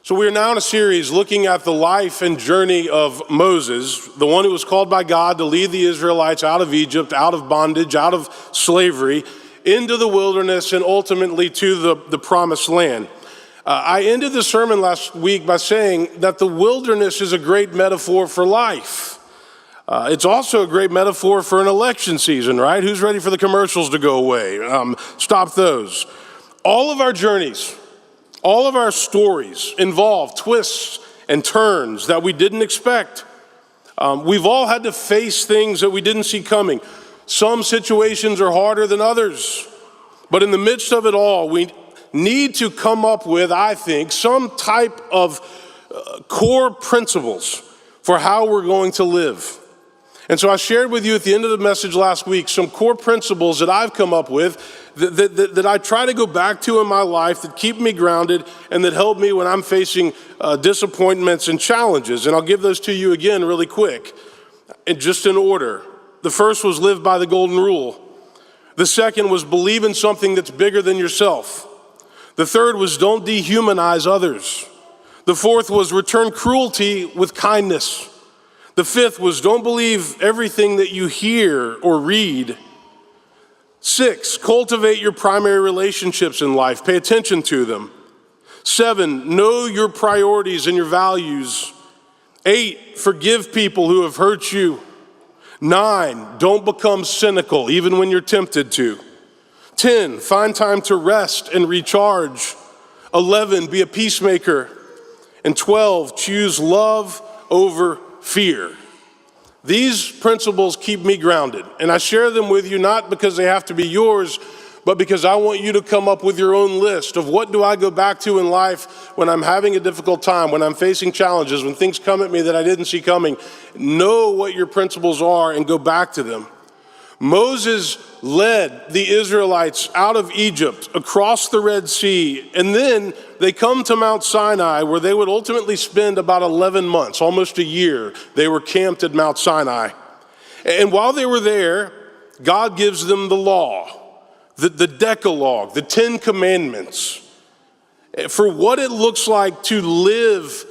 So we are now in a series looking at the life and journey of Moses, the one who was called by God to lead the Israelites out of Egypt, out of bondage, out of slavery, into the wilderness, and ultimately to the promised land. I ended the sermon last week by saying that the wilderness is a great metaphor for life. It's also a great metaphor for an election season, right? Who's ready for the commercials to go away? Stop those. All of our journeys, all of our stories involve twists and turns that we didn't expect. We've all had to face things that we didn't see coming. Some situations are harder than others. But in the midst of it all, we need to come up with, I think, some type of core principles for how we're going to live. And so I shared with you at the end of the message last week some core principles that I've come up with that I try to go back to in my life that keep me grounded and that help me when I'm facing disappointments and challenges. And I'll give those to you again really quick, and just in order. The first was live by the golden rule. The second was believe in something that's bigger than yourself. The third was don't dehumanize others. The fourth was return cruelty with kindness. The fifth was don't believe everything that you hear or read. 6, cultivate your primary relationships in life. Pay attention to them. 7, know your priorities and your values. 8, forgive people who have hurt you. 9, don't become cynical even when you're tempted to. 10, find time to rest and recharge. 11, be a peacemaker. And 12, choose love over fear. These principles keep me grounded, and I share them with you not because they have to be yours, but because I want you to come up with your own list of what do I go back to in life when I'm having a difficult time, when I'm facing challenges, when things come at me that I didn't see coming. Know what your principles are and go back to them. Moses led the Israelites out of Egypt, across the Red Sea, and then they come to Mount Sinai, where they would ultimately spend about 11 months, almost a year. They were camped at Mount Sinai. And while they were there, God gives them the law, the Decalogue, the 10 Commandments, for what it looks like to live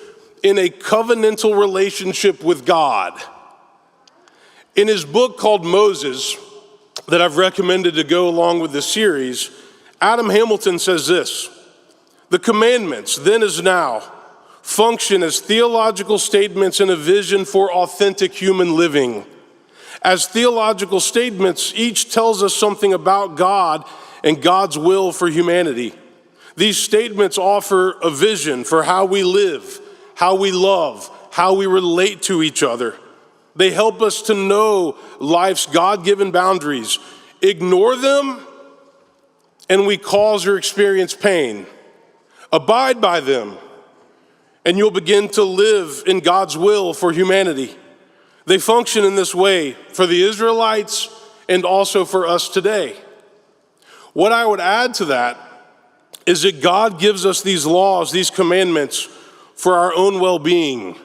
in a covenantal relationship with God. In his book called Moses, that I've recommended to go along with this series, Adam Hamilton says this: the commandments, then as now, function as theological statements and a vision for authentic human living. As theological statements, each tells us something about God and God's will for humanity. These statements offer a vision for how we live, how we love, how we relate to each other. They help us to know life's God-given boundaries. Ignore them, and we cause or experience pain. Abide by them, and you'll begin to live in God's will for humanity. They function in this way for the Israelites and also for us today. What I would add to that is that God gives us these laws, these commandments, for our own well-being.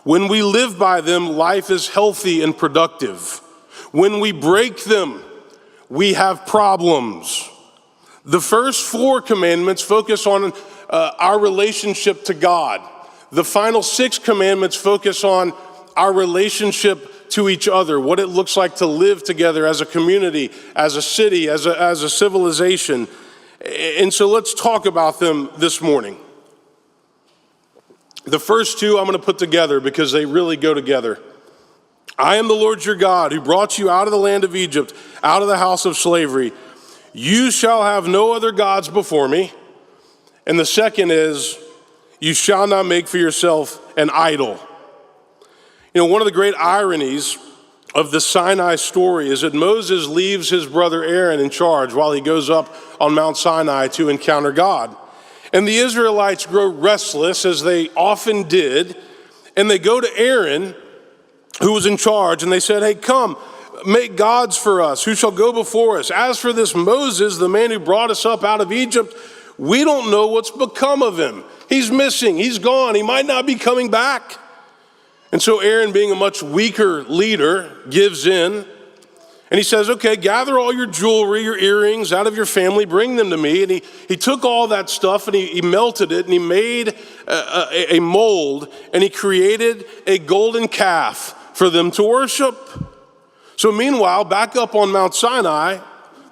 When we live by them, life is healthy and productive. When we break them, we have problems. The first 4 commandments focus on our relationship to God. The final 6 commandments focus on our relationship to each other, what it looks like to live together as a community, as a city, as a civilization. And so let's talk about them this morning. The first 2 I'm going to put together because they really go together. I am the Lord your God who brought you out of the land of Egypt, out of the house of slavery. You shall have no other gods before me. And the second is, you shall not make for yourself an idol. You know, one of the great ironies of the Sinai story is that Moses leaves his brother Aaron in charge while he goes up on Mount Sinai to encounter God. And the Israelites grow restless, as they often did, and they go to Aaron, who was in charge, and they said, hey, come, make gods for us, who shall go before us. As for this Moses, the man who brought us up out of Egypt, we don't know what's become of him. He's missing, he's gone, he might not be coming back. And so Aaron, being a much weaker leader, gives in, And he says, okay, gather all your jewelry, your earrings out of your family, bring them to me. And he took all that stuff and he melted it and he made a mold and he created a golden calf for them to worship. So meanwhile, back up on Mount Sinai,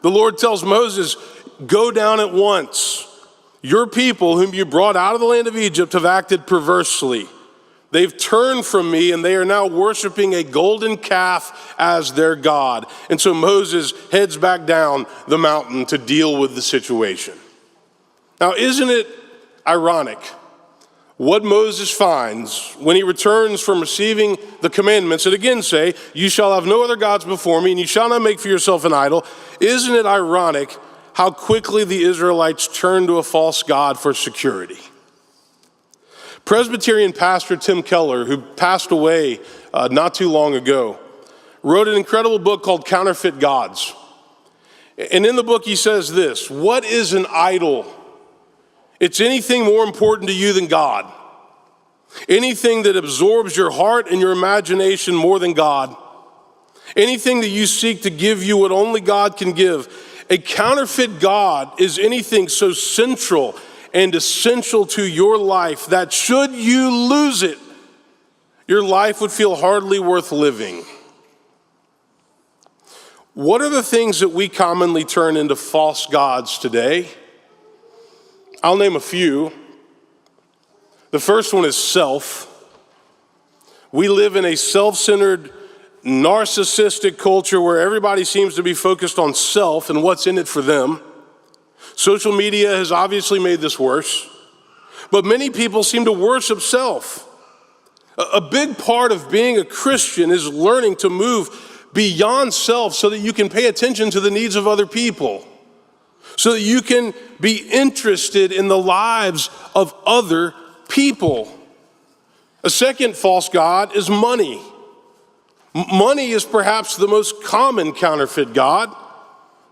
the Lord tells Moses, go down at once. Your people whom you brought out of the land of Egypt have acted perversely. They've turned from me and they are now worshiping a golden calf as their God. And so Moses heads back down the mountain to deal with the situation. Now, isn't it ironic what Moses finds when he returns from receiving the commandments that again say, you shall have no other gods before me and you shall not make for yourself an idol? Isn't it ironic how quickly the Israelites turned to a false god for security? Presbyterian pastor Tim Keller, who passed away not too long ago, wrote an incredible book called Counterfeit Gods. And in the book he says this, what is an idol? It's anything more important to you than God. Anything that absorbs your heart and your imagination more than God. Anything that you seek to give you what only God can give. A counterfeit God is anything so central and essential to your life that should you lose it, your life would feel hardly worth living. What are the things that we commonly turn into false gods today? I'll name a few. The first one is self. We live in a self-centered, narcissistic culture where everybody seems to be focused on self and what's in it for them. Social media has obviously made this worse, but many people seem to worship self. A big part of being a Christian is learning to move beyond self so that you can pay attention to the needs of other people, so that you can be interested in the lives of other people. A second false god is money. Money is perhaps the most common counterfeit god.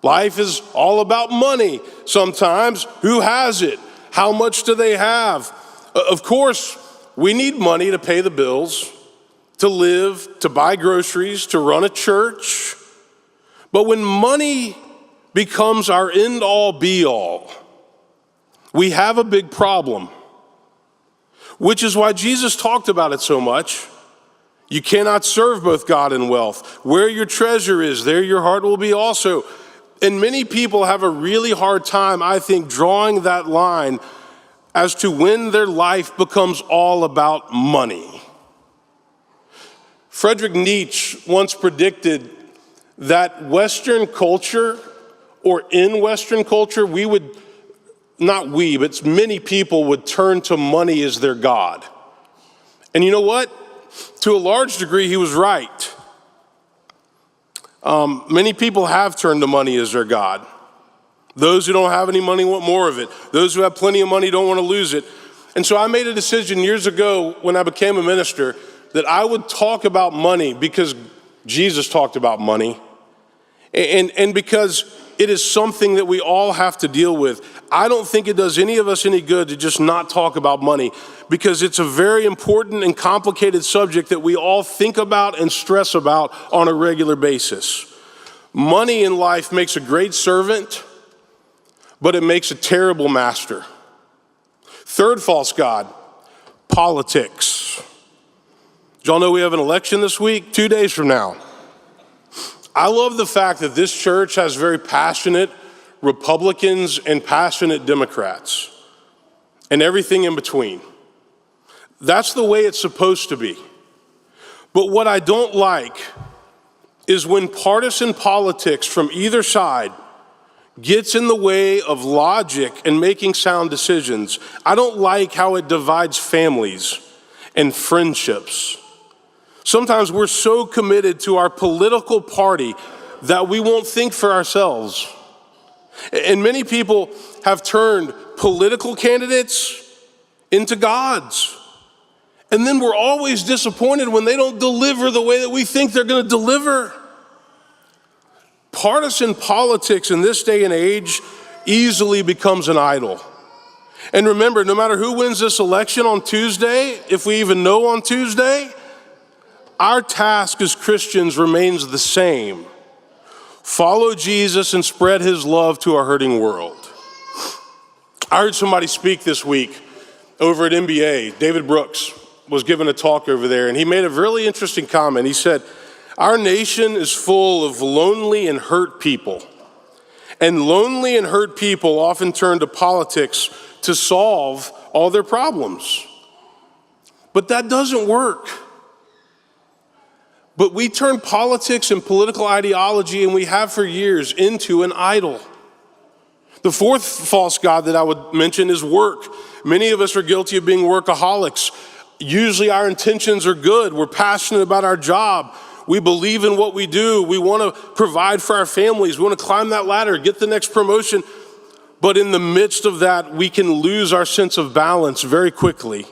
Life is all about money. Sometimes, who has it? How much do they have? Of course, we need money to pay the bills, to live, to buy groceries, to run a church. But when money becomes our end-all, be-all, we have a big problem, which is why Jesus talked about it so much. You cannot serve both God and wealth. Where your treasure is, there your heart will be also. And many people have a really hard time, I think, drawing that line as to when their life becomes all about money. Friedrich Nietzsche once predicted that Western culture, or in Western culture, but many people would turn to money as their God. And you know what? To a large degree, he was right. Many people have turned to money as their God. Those who don't have any money want more of it. Those who have plenty of money don't want to lose it. And so I made a decision years ago when I became a minister that I would talk about money because Jesus talked about money. And because it is something that we all have to deal with. I don't think it does any of us any good to just not talk about money because it's a very important and complicated subject that we all think about and stress about on a regular basis. Money in life makes a great servant, but it makes a terrible master. Third false god, politics. Did y'all know we have an election this week? 2 days from now. I love the fact that this church has very passionate Republicans and passionate Democrats and everything in between. That's the way it's supposed to be. But what I don't like is when partisan politics from either side gets in the way of logic and making sound decisions. I don't like how it divides families and friendships. Sometimes we're so committed to our political party that we won't think for ourselves. And many people have turned political candidates into gods. And then we're always disappointed when they don't deliver the way that we think they're going to deliver. Partisan politics in this day and age easily becomes an idol. And remember, no matter who wins this election on Tuesday, if we even know on Tuesday, our task as Christians remains the same. Follow Jesus and spread his love to a hurting world. I heard somebody speak this week over at NBA. David Brooks was giving a talk over there, and he made a really interesting comment. He said, our nation is full of lonely and hurt people. And lonely and hurt people often turn to politics to solve all their problems. But that doesn't work. But we turn politics and political ideology, and we have for years, into an idol. The fourth false god that I would mention is work. Many of us are guilty of being workaholics. Usually our intentions are good. We're passionate about our job. We believe in what we do. We want to provide for our families. We want to climb that ladder, get the next promotion. But in the midst of that, we can lose our sense of balance very quickly.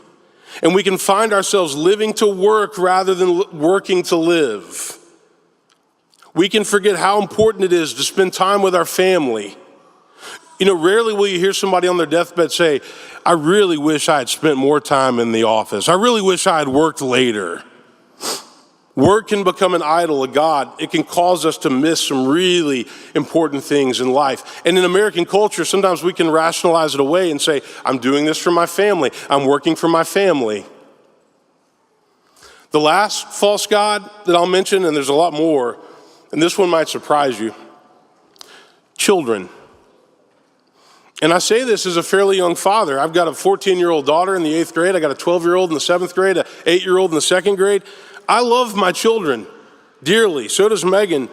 And we can find ourselves living to work rather than working to live. We can forget how important it is to spend time with our family. You know, rarely will you hear somebody on their deathbed say, I really wish I had spent more time in the office. I really wish I had worked later. Work can become an idol, a god. It can cause us to miss some really important things in life. And in American culture, sometimes we can rationalize it away and say, I'm doing this for my family. I'm working for my family. The last false god that I'll mention, and there's a lot more, and this one might surprise you, children. And I say this as a fairly young father. I've got a 14-year-old daughter in the 8th grade. I got a 12-year-old in the 7th grade, an 8-year-old in the 2nd grade. I love my children dearly. So does Megan.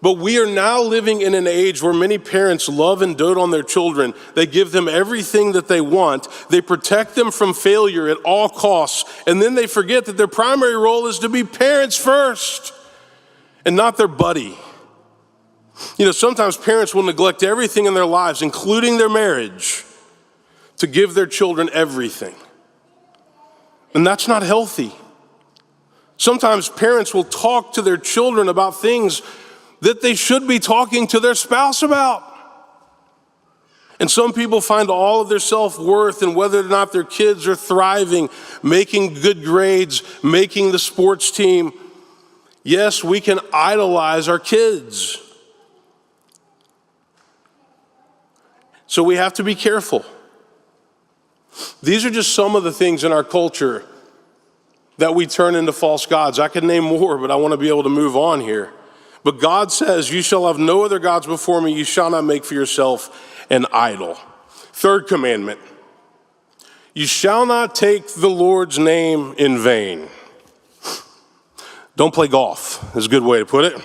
But we are now living in an age where many parents love and dote on their children. They give them everything that they want. They protect them from failure at all costs. And then they forget that their primary role is to be parents first and not their buddy. You know, sometimes parents will neglect everything in their lives, including their marriage, to give their children everything. And that's not healthy. Sometimes parents will talk to their children about things that they should be talking to their spouse about. And some people find all of their self-worth in whether or not their kids are thriving, making good grades, making the sports team. Yes, we can idolize our kids. So we have to be careful. These are just some of the things in our culture that we turn into false gods. I could name more, but I want to be able to move on here. But God says, you shall have no other gods before me. You shall not make for yourself an idol. Third commandment, you shall not take the Lord's name in vain. Don't play golf, is a good way to put it.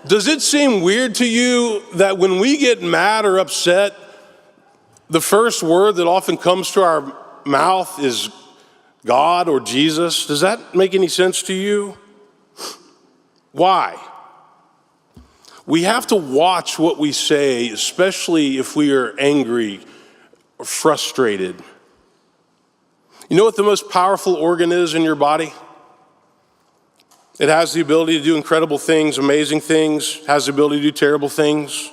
Does it seem weird to you that when we get mad or upset, the first word that often comes to our mouth is God or Jesus? Does that make any sense to you? Why? We have to watch what we say, especially if we are angry or frustrated. You know what the most powerful organ is in your body? It has the ability to do incredible things, amazing things, has the ability to do terrible things,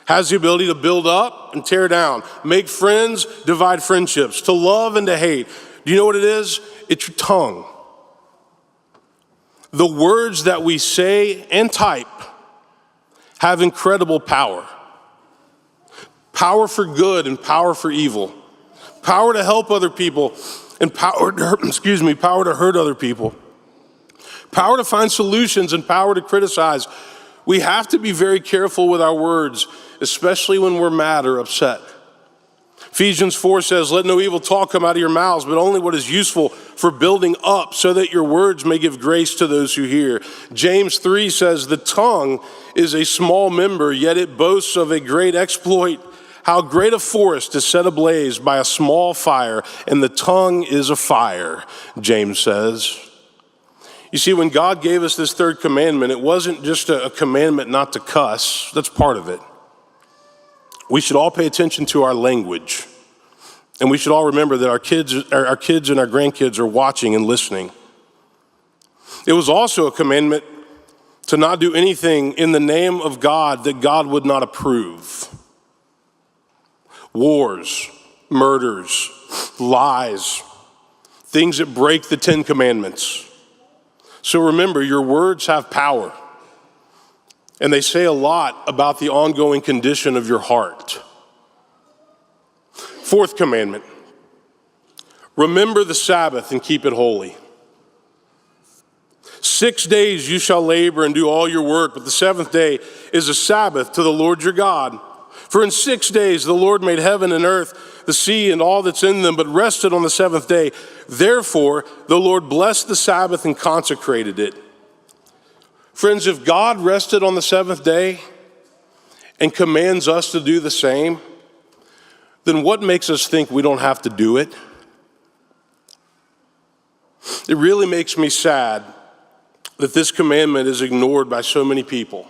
has the ability to build up and tear down, make friends, divide friendships, to love and to hate. Do you know what it is? It's your tongue. The words that we say and type have incredible power. Power for good and power for evil. Power to help other people and power to hurt other people. Power to find solutions and power to criticize. We have to be very careful with our words, especially when we're mad or upset. Ephesians 4 says, let no evil talk come out of your mouths, but only what is useful for building up, so that your words may give grace to those who hear. James 3 says, the tongue is a small member, yet it boasts of a great exploit. How great a forest is set ablaze by a small fire, and the tongue is a fire, James says. You see, when God gave us this third commandment, it wasn't just a commandment not to cuss. That's part of it. We should all pay attention to our language. And we should all remember that our kids and our grandkids are watching and listening. It was also a commandment to not do anything in the name of God that God would not approve. Wars, murders, lies, things that break the 10 Commandments. So remember, your words have power, and they say a lot about the ongoing condition of your heart. Fourth commandment, remember the Sabbath and keep it holy. 6 days you shall labor and do all your work, but the seventh day is a Sabbath to the Lord your God. For in 6 days the Lord made heaven and earth, the sea and all that's in them, but rested on the seventh day. Therefore the Lord blessed the Sabbath and consecrated it. Friends, if God rested on the seventh day and commands us to do the same, then what makes us think we don't have to do it? It really makes me sad that this commandment is ignored by so many people.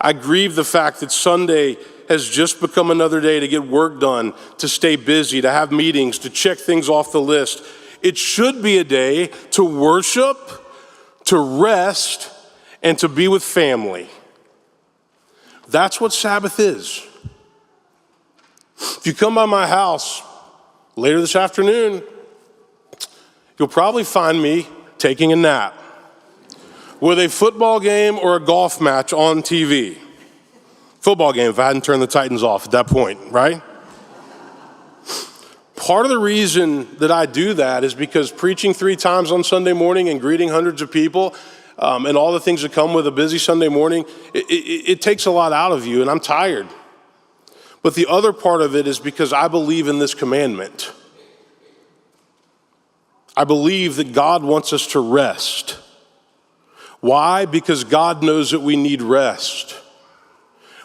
I grieve the fact that Sunday has just become another day to get work done, to stay busy, to have meetings, to check things off the list. It should be a day to worship, to rest, and to be with family. That's what Sabbath is. If you come by my house later this afternoon, you'll probably find me taking a nap with a football game or a golf match on TV. Football game if I hadn't turned the Titans off at that point, right? Part of the reason that I do that is because preaching 3 times on Sunday morning and greeting hundreds of people and all the things that come with a busy Sunday morning, it takes a lot out of you, and I'm tired. But the other part of it is because I believe in this commandment. I believe that God wants us to rest. Why? Because God knows that we need rest.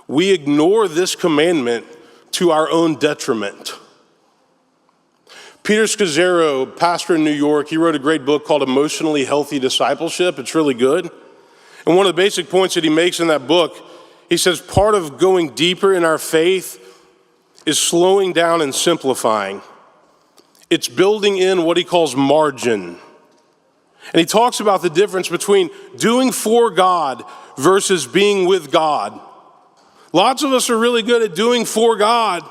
We ignore this commandment to our own detriment. Peter Scazzaro, pastor in New York, he wrote a great book called Emotionally Healthy Discipleship. It's really good. And one of the basic points that he makes in that book, he says part of going deeper in our faith is slowing down and simplifying. It's building in what he calls margin. And he talks about the difference between doing for God versus being with God. Lots of us are really good at doing for God,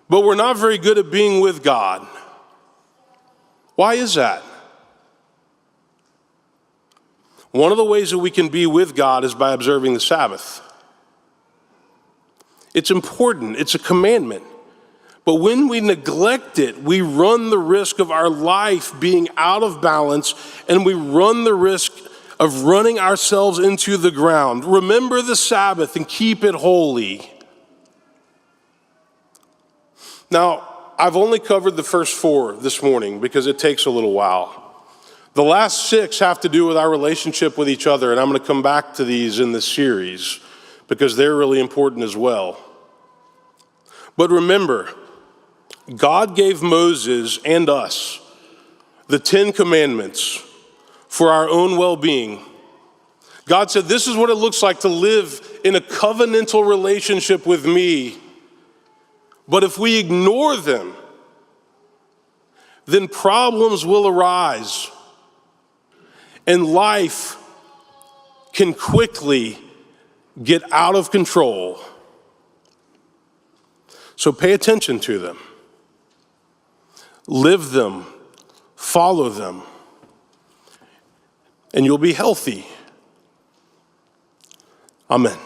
but we're not very good at being with God. Why is that? One of the ways that we can be with God is by observing the Sabbath. It's important, it's a commandment. But when we neglect it, we run the risk of our life being out of balance, and we run the risk of running ourselves into the ground. Remember the Sabbath and keep it holy. Now, I've only covered the first 4 this morning because it takes a little while. The last 6 have to do with our relationship with each other, and I'm going to come back to these in this series because they're really important as well. But remember, God gave Moses and us the 10 commandments for our own well-being. God said, this is what it looks like to live in a covenantal relationship with me. But if we ignore them, then problems will arise. And life can quickly get out of control. So pay attention to them. Live them, follow them, and you'll be healthy. Amen.